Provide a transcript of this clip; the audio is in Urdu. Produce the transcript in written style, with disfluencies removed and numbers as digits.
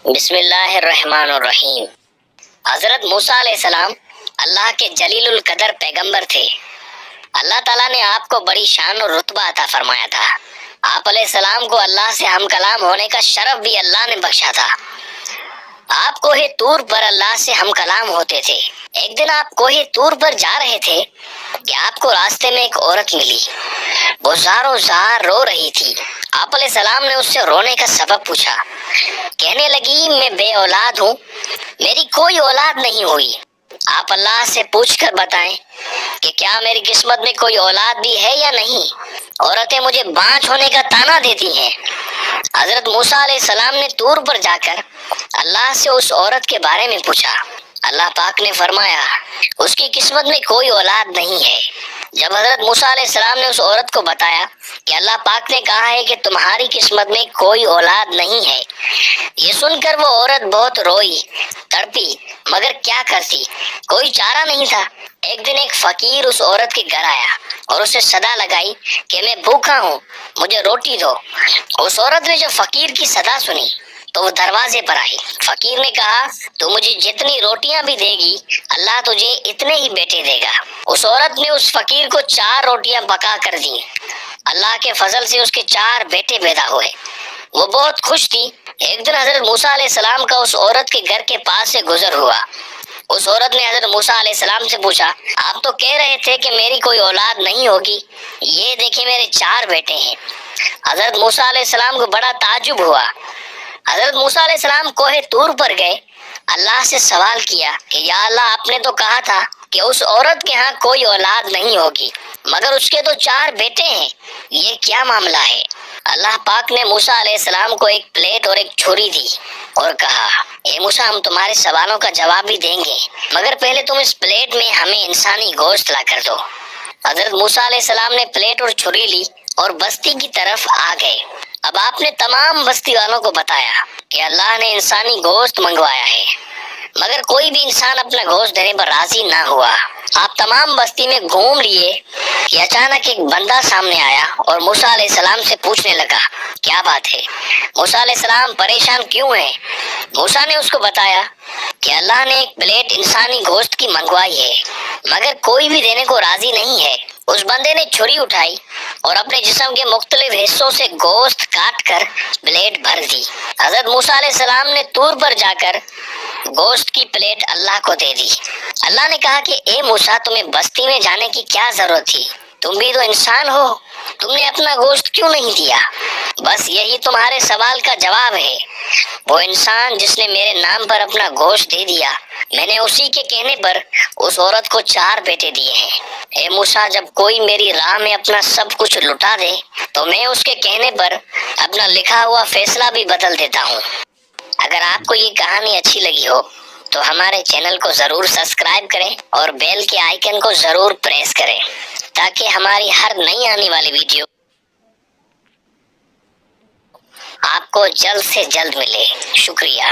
بسم اللہ الرحمن الرحیم۔ حضرت موسیٰ علیہ السلام اللہ کے جلیل القدر پیغمبر تھے۔ اللہ تعالیٰ نے آپ کو بڑی شان اور رتبہ عطا فرمایا تھا۔ آپ علیہ السلام کو اللہ سے ہم کلام ہونے کا شرف بھی اللہ نے بخشا تھا۔ آپ کوہ طور پر اللہ سے ہم کلام ہوتے تھے۔ ایک دن آپ کوہ طور پر جا رہے تھے کہ آپ کو راستے میں ایک عورت ملی۔ وہ زاروں زار رو رہی تھی۔ آپ علیہ السلام نے اس سے رونے کا سبب پوچھا۔ کہنے لگی، میں بے اولاد ہوں، میری کوئی اولاد نہیں ہوئی۔ آپ اللہ سے پوچھ کر بتائیں کہ کیا میری قسمت میں کوئی اولاد بھی ہے یا نہیں؟ عورتیں مجھے بانجھ ہونے کا طعنہ دیتی ہیں۔ حضرت موسیٰ علیہ السلام نے طور پر جا کر اللہ سے اس عورت کے بارے میں پوچھا۔ اللہ پاک نے فرمایا، اس کی قسمت میں کوئی اولاد نہیں ہے۔ جب حضرت موسیٰ علیہ السلام نے اس عورت کو بتایا کہ اللہ پاک نے کہا ہے کہ تمہاری قسمت میں کوئی اولاد نہیں ہے، یہ سن کر وہ عورت بہت روئی، تڑپی، مگر کیا کرتی، کوئی چارہ نہیں تھا۔ ایک دن ایک فقیر اس عورت کے گھر آیا اور اسے صدا لگائی کہ میں بھوکا ہوں، مجھے روٹی دو۔ اس عورت نے جب فقیر کی صدا سنی تو وہ دروازے پر آئی۔ فقیر نے کہا، تو مجھے جتنی روٹیاں بھی دے گی، اللہ تجھے اتنے ہی بیٹے دے گا۔ اس عورت نے اس فقیر کو 4 روٹیاں پکا کر دیں۔ اللہ کے فضل سے اس کے 4 بیٹے پیدا ہوئے۔ وہ بہت خوش تھی۔ ایک دن حضرت موسیٰ علیہ السلام کا اس عورت کے گھر کے پاس سے گزر ہوا۔ اس عورت نے حضرت موسیٰ علیہ السلام سے پوچھا، آپ تو کہہ رہے تھے کہ میری کوئی اولاد نہیں ہوگی، یہ دیکھیں میرے 4 بیٹے ہیں۔ حضرت موسیٰ علیہ السلام کو بڑا تعجب ہوا۔ حضرت موسیٰ علیہ السلام کوہ طور پر گئے، اللہ سے سوال کیا کہ یا اللہ، آپ نے تو کہا تھا کہ اس عورت کے ہاں کوئی اولاد نہیں ہوگی، مگر اس کے تو 4 بیٹے ہیں، یہ کیا معاملہ ہے؟ اللہ پاک نے موسیٰ علیہ السلام کو ایک پلیٹ اور ایک چھری دی اور کہا، اے موسیٰ، ہم تمہارے سوالوں کا جواب بھی دیں گے، مگر پہلے تم اس پلیٹ میں ہمیں انسانی گوشت لا کر دو۔ حضرت موسیٰ علیہ السلام نے پلیٹ اور چھری لی اور بستی کی طرف آ گئے۔ اب آپ نے تمام بستی والوں کو بتایا کہ اللہ نے انسانی گوشت منگوایا ہے، مگر کوئی بھی انسان اپنا گوشت دینے پر راضی نہ ہوا۔ آپ تمام بستی میں گھوم لیے کہ اچانک ایک بندہ سامنے آیا اور موسیٰ علیہ السلام سے پوچھنے لگا، کیا بات ہے؟ موسیٰ علیہ السلام پریشان کیوں ہیں؟ موسیٰ نے اس کو بتایا کہ اللہ نے ایک پلیٹ انسانی گوشت کی منگوائی ہے، مگر کوئی بھی دینے کو راضی نہیں ہے۔ اس بندے نے چھری اٹھائی اور اپنے جسم کے مختلف حصوں سے گوشت کاٹ کر پلیٹ بھر دی۔ حضرت موسیٰ علیہ السلام نے طور پر جا کر گوشت کی پلیٹ اللہ کو دے دی۔ اللہ نے کہا کہ اے موسیٰ، تمہیں بستی میں جانے کی کیا ضرورت تھی؟ تم بھی تو انسان ہو، تم نے اپنا گوشت کیوں نہیں دیا؟ بس یہی تمہارے سوال کا جواب ہے۔ وہ انسان جس نے میرے نام پر اپنا گوشت دے دیا، میں نے اسی کے کہنے پر اس عورت کو 4 بیٹے دیے ہیں۔ اے موسیٰ، جب کوئی میری راہ میں اپنا سب کچھ لٹا دے تو میں اس کے کہنے پر اپنا لکھا ہوا فیصلہ بھی بدل دیتا ہوں۔ اگر آپ کو یہ کہانی اچھی لگی ہو تو ہمارے چینل کو ضرور سبسکرائب کریں اور بیل کے آئیکن کو ضرور پریس کریں تاکہ ہماری ہر نئی آنے والی ویڈیو آپ کو جلد سے جلد ملے۔ شکریہ۔